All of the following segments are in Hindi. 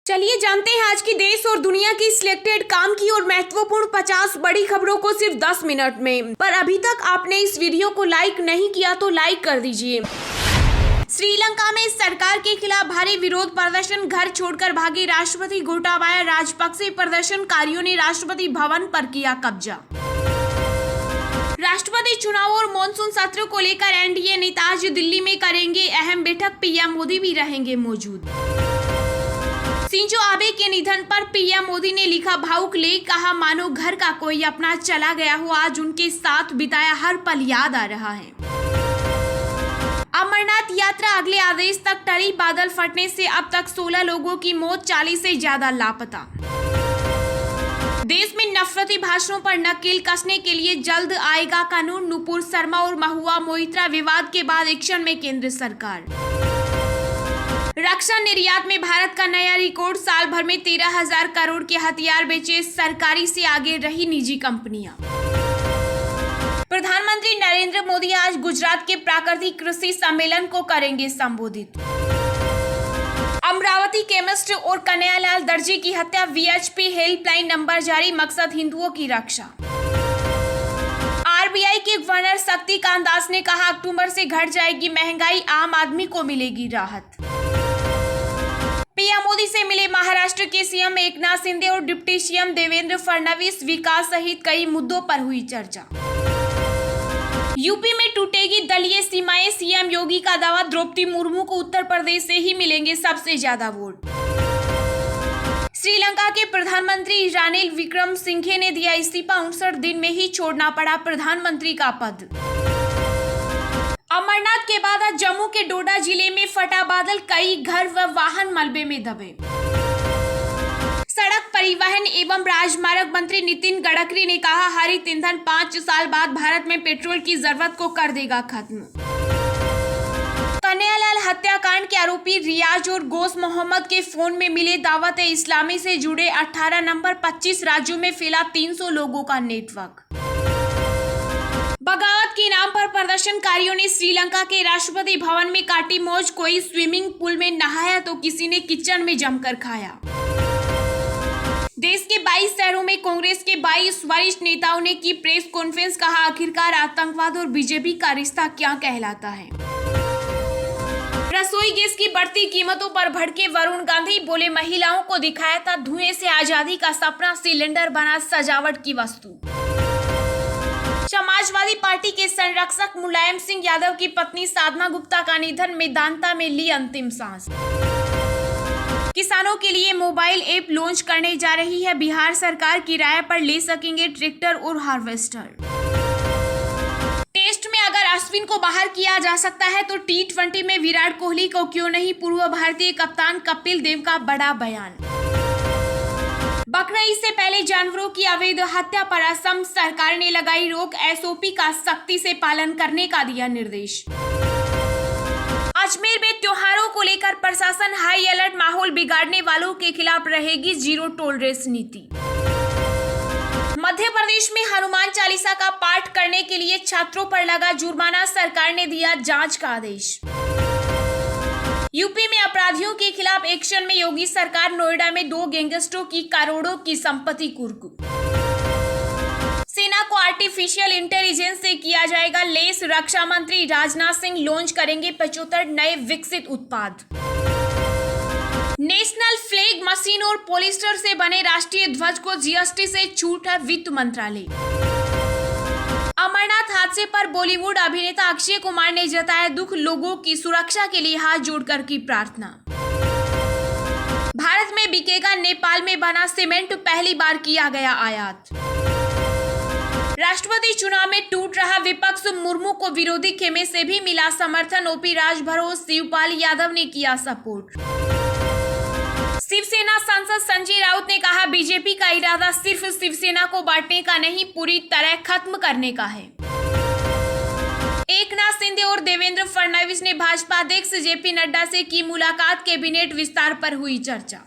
चलिए जानते हैं आज की देश और दुनिया की सिलेक्टेड काम की और महत्वपूर्ण 50 बड़ी खबरों को सिर्फ 10 मिनट में। पर अभी तक आपने इस वीडियो को लाइक नहीं किया तो लाइक कर दीजिए। श्रीलंका में सरकार के खिलाफ भारी विरोध प्रदर्शन, घर छोड़कर भागे राष्ट्रपति गोटाबाया राजपक्षे। प्रदर्शनकारियों ने राष्ट्रपति भवन पर किया कब्जा। राष्ट्रपति चुनाव और मॉनसून सत्र को लेकर एनडीए नेता आज दिल्ली में करेंगे अहम बैठक, पीएम मोदी भी रहेंगे मौजूद। शिंजो आबे के निधन पर पीएम मोदी ने लिखा भावुक लेख, कहा मानो घर का कोई अपना चला गया हो, आज उनके साथ बिताया हर पल याद आ रहा है। अमरनाथ यात्रा अगले आदेश तक टली, बादल फटने से अब तक 16 लोगों की मौत, 40 से ज्यादा लापता। देश में नफरती भाषणों पर नकेल कसने के लिए जल्द आएगा कानून, नुपुर शर्मा और महुआ मोइत्रा विवाद के बाद एक्शन में केंद्र सरकार। रक्षा निर्यात में भारत का नया रिकॉर्ड, साल भर में 13,000 करोड़ के हथियार बेचे, सरकारी से आगे रही निजी कंपनियां। प्रधानमंत्री नरेंद्र मोदी आज गुजरात के प्राकृतिक कृषि सम्मेलन को करेंगे संबोधित। अमरावती केमिस्ट और कन्हैयालाल दर्जी की हत्या, वीएचपी हेल्पलाइन नंबर जारी, मकसद हिंदुओं की रक्षा। आरबीआई के गवर्नर शक्तिकांत दास ने कहा अक्टूबर से घट जाएगी महंगाई, आम आदमी को मिलेगी राहत। पीएम मोदी से मिले महाराष्ट्र के सीएम एकनाथ शिंदे और डिप्टी सीएम देवेंद्र फडणवीस, विकास सहित कई मुद्दों पर हुई चर्चा। यूपी में टूटेगी दलीय सीमाएं, सीएम योगी का दावा, द्रौपदी मुर्मू को उत्तर प्रदेश से ही मिलेंगे सबसे ज्यादा वोट। श्रीलंका के प्रधानमंत्री रानिल विक्रमसिंघे ने दिया इस्तीफा, 59 दिन में ही छोड़ना पड़ा प्रधानमंत्री का पद। अमरनाथ के बाद आज जम्मू के डोडा जिले में फटा बादल, कई घर व वाहन मलबे में दबे। सड़क परिवहन एवं राजमार्ग मंत्री नितिन गडकरी ने कहा हरित ईंधन 5 साल बाद भारत में पेट्रोल की जरूरत को कर देगा खत्म। कन्हैयालाल हत्याकांड के आरोपी रियाज और गोश मोहम्मद के फोन में मिले दावत इस्लामी से जुड़े 18 नंबर, 25 राज्यों में फैला 300 लोगों का नेटवर्क। बगावत के नाम पर प्रदर्शनकारियों ने श्रीलंका के राष्ट्रपति भवन में काटी मौज, कोई स्विमिंग पूल में नहाया तो किसी ने किचन में जमकर खाया। देश के 22 शहरों में कांग्रेस के 22 वरिष्ठ नेताओं ने की प्रेस कॉन्फ्रेंस, कहा आखिरकार आतंकवाद और बीजेपी का रिश्ता क्या कहलाता है। रसोई गैस की बढ़ती कीमतों पर भड़के वरुण गांधी, बोले महिलाओं को दिखाया था धुएं से आजादी का सपना, सिलेंडर बना सजावट की वस्तु। समाजवादी पार्टी के संरक्षक मुलायम सिंह यादव की पत्नी साधना गुप्ता का निधन, मेदांता में ली अंतिम सांस। किसानों के लिए मोबाइल ऐप लॉन्च करने जा रही है बिहार सरकार, किराए पर ले सकेंगे ट्रैक्टर और हार्वेस्टर। टेस्ट में अगर अश्विन को बाहर किया जा सकता है तो T20 में विराट कोहली को क्यों नहीं, पूर्व भारतीय कप्तान कपिल देव का बड़ा बयान। बकरीद से पहले जानवरों की अवैध हत्या पर असम सरकार ने लगाई रोक, एसओपी का सख्ती से पालन करने का दिया निर्देश। अजमेर में त्योहारों को लेकर प्रशासन हाई अलर्ट, माहौल बिगाड़ने वालों के खिलाफ रहेगी जीरो टॉलरेंस नीति। मध्य प्रदेश में हनुमान चालीसा का पाठ करने के लिए छात्रों पर लगा जुर्माना, सरकार ने दिया जांच का आदेश। यूपी में अपराधियों के खिलाफ एक्शन में योगी सरकार, नोएडा में 2 गैंगस्टरों की करोड़ों की संपत्ति कुर्क। सेना को आर्टिफिशियल इंटेलिजेंस से किया जाएगा लेस, रक्षा मंत्री राजनाथ सिंह लॉन्च करेंगे 75 नए विकसित उत्पाद। नेशनल फ्लैग मशीन और पॉलिस्टर से बने राष्ट्रीय ध्वज को जीएसटी से छूट है, वित्त मंत्रालय। अमरनाथ हादसे पर बॉलीवुड अभिनेता अक्षय कुमार ने जताया दुख, लोगों की सुरक्षा के लिए हाथ जोड़कर की प्रार्थना। भारत में बिकेगा नेपाल में बना सीमेंट, पहली बार किया गया आयात। राष्ट्रपति चुनाव में टूट रहा विपक्ष, मुर्मू को विरोधी खेमे से भी मिला समर्थन, ओपी राजभर, शिवपाल यादव ने किया सपोर्ट। शिवसेना सांसद संजय राउत ने कहा बीजेपी का इरादा सिर्फ शिवसेना को बांटने का नहीं, पूरी तरह खत्म करने का है। एकनाथ शिंदे और देवेंद्र फडणवीस ने भाजपा अध्यक्ष जेपी नड्डा से की मुलाकात, कैबिनेट विस्तार पर हुई चर्चा।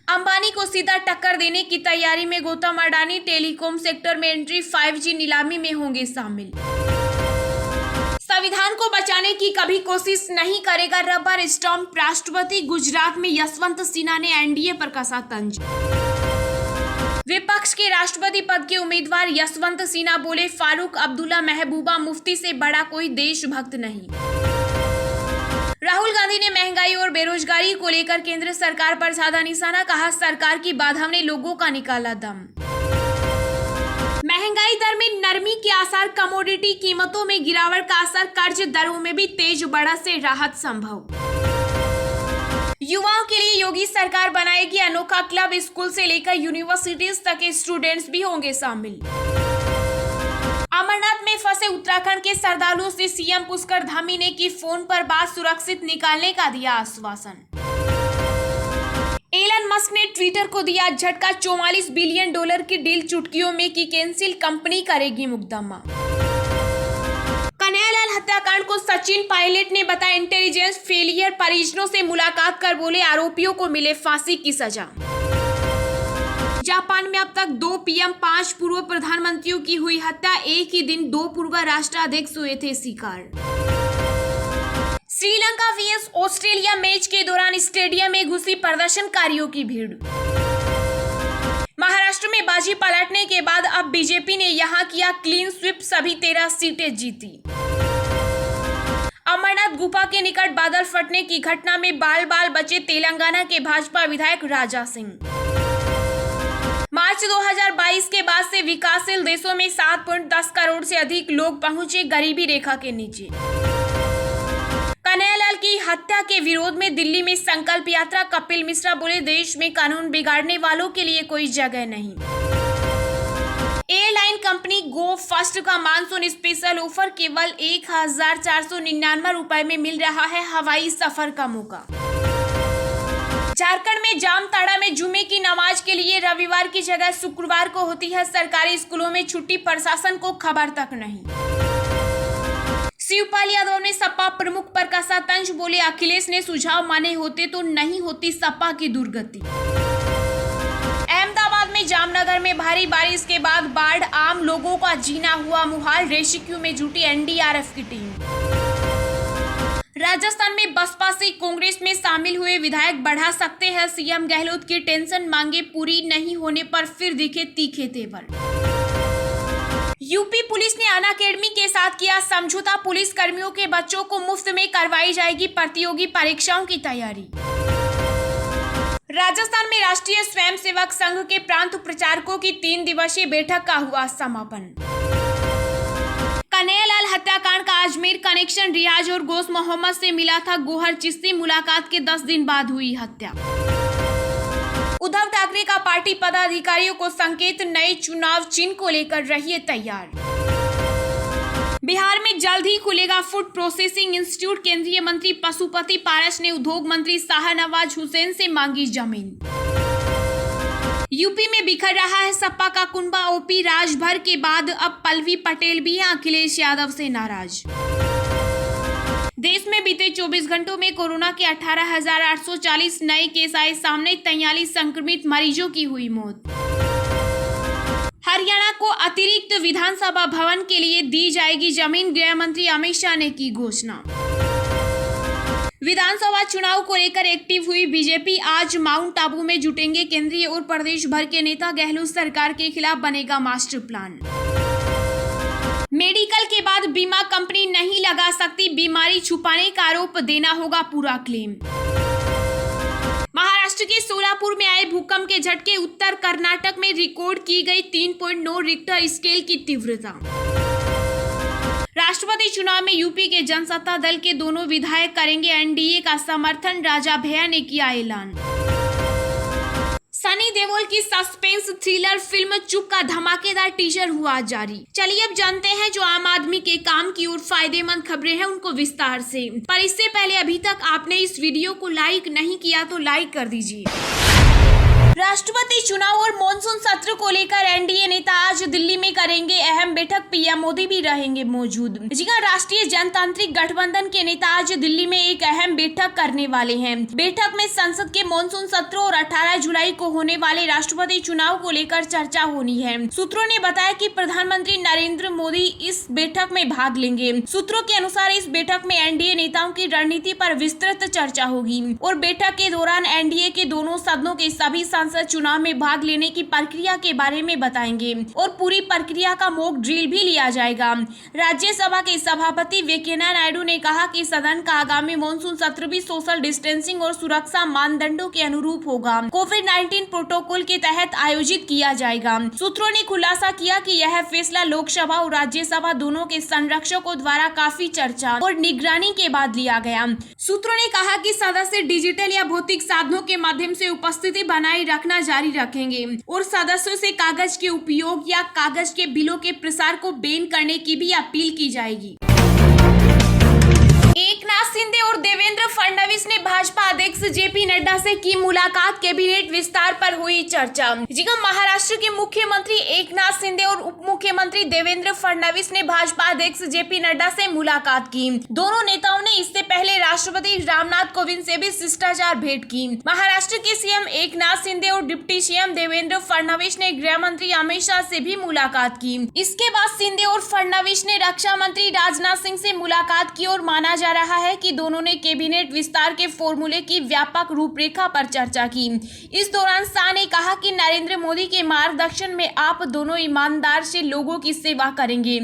अंबानी को सीधा टक्कर देने की तैयारी में गौतम अडानी, टेलीकॉम सेक्टर में एंट्री, 5G नीलामी में होंगे शामिल। संविधान को बचाने की कभी कोशिश नहीं करेगा रबर स्टॉम्प राष्ट्रपति। गुजरात में यशवंत सिन्हा ने एनडीए पर कसा तंज। विपक्ष के राष्ट्रपति पद के उम्मीदवार यशवंत सिन्हा बोले, फारूक अब्दुल्ला महबूबा मुफ्ती से बड़ा कोई देशभक्त नहीं। राहुल गांधी ने महंगाई और बेरोजगारी को लेकर केंद्र सरकार पर साधा निशाना, कहा सरकार की बाधाओं ने लोगों का निकाला दम। महंगाई दर में नरमी के आसार, कमोडिटी कीमतों में गिरावट का असर, कर्ज दरों में भी तेज बढ़त से राहत संभव। युवाओं के लिए योगी सरकार बनाएगी अनोखा क्लब, स्कूल से लेकर यूनिवर्सिटीज तक के स्टूडेंट्स भी होंगे शामिल। अमरनाथ में फंसे उत्तराखंड के श्रद्धालुओं से सीएम पुष्कर धामी ने की फोन पर बात, सुरक्षित निकालने का दिया आश्वासन। एलन मस्क ने ट्विटर को दिया झटका, $44 बिलियन की डील चुटकियों में की कैंसिल, कंपनी करेगी मुकदमा। कन्हैयालाल हत्याकांड को सचिन पायलट ने बताया इंटेलिजेंस फेलियर, परिजनों से मुलाकात कर बोले आरोपियों को मिले फांसी की सजा। जापान में अब तक 2 पीएम 5 पूर्व प्रधानमंत्रियों की हुई हत्या, एक ही दिन 2 पूर्व राष्ट्राध्यक्ष हुए थे शिकार। श्रीलंका vs ऑस्ट्रेलिया मैच के दौरान स्टेडियम में घुसी प्रदर्शनकारियों की भीड़। महाराष्ट्र में बाजी पलटने के बाद अब बीजेपी ने यहां किया क्लीन स्वीप, सभी 13 सीटें जीती। अमरनाथ गुफा के निकट बादल फटने की घटना में बाल बाल बचे तेलंगाना के भाजपा विधायक राजा सिंह। मार्च 2022 के बाद से विकासशील देशों में 7.10 करोड़ से अधिक लोग पहुंचे गरीबी रेखा के नीचे। कन्हैयालाल की हत्या के विरोध में दिल्ली में संकल्प यात्रा, कपिल मिश्रा बोले देश में कानून बिगाड़ने वालों के लिए कोई जगह नहीं। एयरलाइन कंपनी गो फर्स्ट का मानसून स्पेशल ऑफर, केवल 1499 रुपए में मिल रहा है हवाई सफर का मौका। झारखंड में जामताड़ा में जुमे की नमाज के लिए रविवार की जगह शुक्रवार को होती है सरकारी स्कूलों में छुट्टी, प्रशासन को खबर तक नहीं। शिवपाल यादव ने सपा प्रमुख पर कसा तंज, बोले अखिलेश ने सुझाव माने होते तो नहीं होती सपा की दुर्गति। अहमदाबाद में जामनगर में भारी बारिश के बाद बाढ़, आम लोगों का जीना हुआ मुहाल, रेस्क्यू में जुटी एनडीआरएफ की टीम। राजस्थान में बसपा से कांग्रेस में शामिल हुए विधायक बढ़ा सकते हैं सीएम गहलोत की टेंशन, मांगे पूरी नहीं होने पर फिर दिखे तीखे तेवर। यूपी पुलिस ने अनअकैडमी के साथ किया समझौता, पुलिस कर्मियों के बच्चों को मुफ्त में करवाई जाएगी प्रतियोगी परीक्षाओं की तैयारी। राजस्थान में राष्ट्रीय स्वयंसेवक संघ के प्रांत प्रचारकों की 3 दिवसीय बैठक का हुआ समापन। कन्हैयालाल हत्याकांड का अजमेर कनेक्शन, रियाज और गोश मोहम्मद से मिला था गोहर चिश्ती, मुलाकात के 10 दिन बाद हुई हत्या। उद्धव ठाकरे का पार्टी पदाधिकारियों को संकेत, नए चुनाव चिन्ह को लेकर रहिए तैयार। बिहार में जल्द ही खुलेगा फूड प्रोसेसिंग इंस्टीट्यूट, केंद्रीय मंत्री पशुपति पारस ने उद्योग मंत्री शाहनवाज हुसैन से मांगी जमीन। यूपी में बिखर रहा है सपा का कुनबा, ओपी राजभर के बाद अब पल्लवी पटेल भी हैं अखिलेश यादव से नाराज। देश में बीते 24 घंटों में कोरोना के 18,840 नए केस आए सामने, 43 संक्रमित मरीजों की हुई मौत। हरियाणा को अतिरिक्त विधानसभा भवन के लिए दी जाएगी जमीन, गृह मंत्री अमित शाह ने की घोषणा। विधानसभा चुनाव को लेकर एक्टिव हुई बीजेपी, आज माउंट आबू में जुटेंगे केंद्रीय और प्रदेश भर के नेता, गहलोत सरकार के खिलाफ बनेगा मास्टर प्लान। मेडिकल के बाद बीमा कंपनी नहीं लगा सकती, बीमारी छुपाने का आरोप, देना होगा पूरा क्लेम। महाराष्ट्र के सोलापुर में आए भूकंप के झटके, उत्तर कर्नाटक में रिकॉर्ड की गई 3.9 रिक्टर स्केल की तीव्रता। राष्ट्रपति चुनाव में यूपी के जनसत्ता दल के दोनों विधायक करेंगे एनडीए का समर्थन, राजा भैया ने किया ऐलान। सनी देओल की सस्पेंस थ्रिलर फिल्म चुप का धमाकेदार टीजर हुआ जारी। चलिए अब जानते हैं जो आम आदमी के काम की और फायदेमंद खबरें हैं उनको विस्तार से। पर इससे पहले अभी तक आपने इस वीडियो को लाइक नहीं किया तो लाइक कर दीजिए। राष्ट्रपति चुनाव और मॉनसून सत्र को लेकर एनडीए नेता आज दिल्ली में करेंगे अहम बैठक। पीएम मोदी भी रहेंगे मौजूद। जी हां, राष्ट्रीय जनतांत्रिक गठबंधन के नेता आज दिल्ली में एक अहम बैठक करने वाले हैं। बैठक में संसद के मॉनसून सत्र और 18 जुलाई को होने वाले राष्ट्रपति चुनाव को लेकर चर्चा होनी है। सूत्रों ने बताया कि प्रधानमंत्री नरेंद्र मोदी इस बैठक में भाग लेंगे। सूत्रों के अनुसार इस बैठक में एनडीए नेताओं की रणनीति पर विस्तृत चर्चा होगी और बैठक के दौरान एनडीए के दोनों सदनों के सभी सांसद चुनाव में भाग लेने की प्रक्रिया के बारे में बताएंगे और पूरी प्रक्रिया का मॉक ड्रिल भी लिया जाएगा। राज्यसभा के सभापति वेंकैया नायडू ने कहा कि सदन का आगामी मॉनसून सत्र भी सोशल डिस्टेंसिंग और सुरक्षा मानदंडों के अनुरूप होगा। कोविड-19 प्रोटोकॉल के तहत आयोजित किया जाएगा। सूत्रों ने खुलासा किया कि यह फैसला लोकसभा और राज्यसभा दोनों के संरक्षकों द्वारा काफी चर्चा और निगरानी के बाद लिया गया। सूत्रों ने कहा कि सदस्य डिजिटल या भौतिक साधनों के माध्यम से उपस्थिति बनाए रखना जारी रखेंगे और सदस्यों से कागज के उपयोग या कागज के बिलों के प्रसार को बैन करने की भी अपील की जाएगी। एकनाथ शिंदे और देवेंद्र फडणवीस ने भाजपा अध्यक्ष जेपी नड्डा से की मुलाकात। कैबिनेट विस्तार पर हुई चर्चा। जी हां, महाराष्ट्र के मुख्यमंत्री एकनाथ शिंदे और उप मुख्यमंत्री देवेंद्र फडणवीस ने भाजपा अध्यक्ष जेपी नड्डा से मुलाकात की। दोनों नेताओं ने इससे पहले राष्ट्रपति रामनाथ कोविंद से भी शिष्टाचार भेंट की। महाराष्ट्र के सीएम एकनाथ शिंदे और डिप्टी सीएम देवेंद्र फडणवीस ने गृह मंत्री अमित शाह से भी मुलाकात की। इसके बाद शिंदे और फडणवीस ने रक्षा मंत्री राजनाथ सिंह से मुलाकात की और माना जा रहा है कि दोनों ने कैबिनेट विस्तार के फॉर्मूले की व्यापक रूपरेखा पर चर्चा की। इस दौरान शाह ने कहा कि नरेंद्र मोदी के मार्गदर्शन में आप दोनों ईमानदार से लोगों की सेवा करेंगे।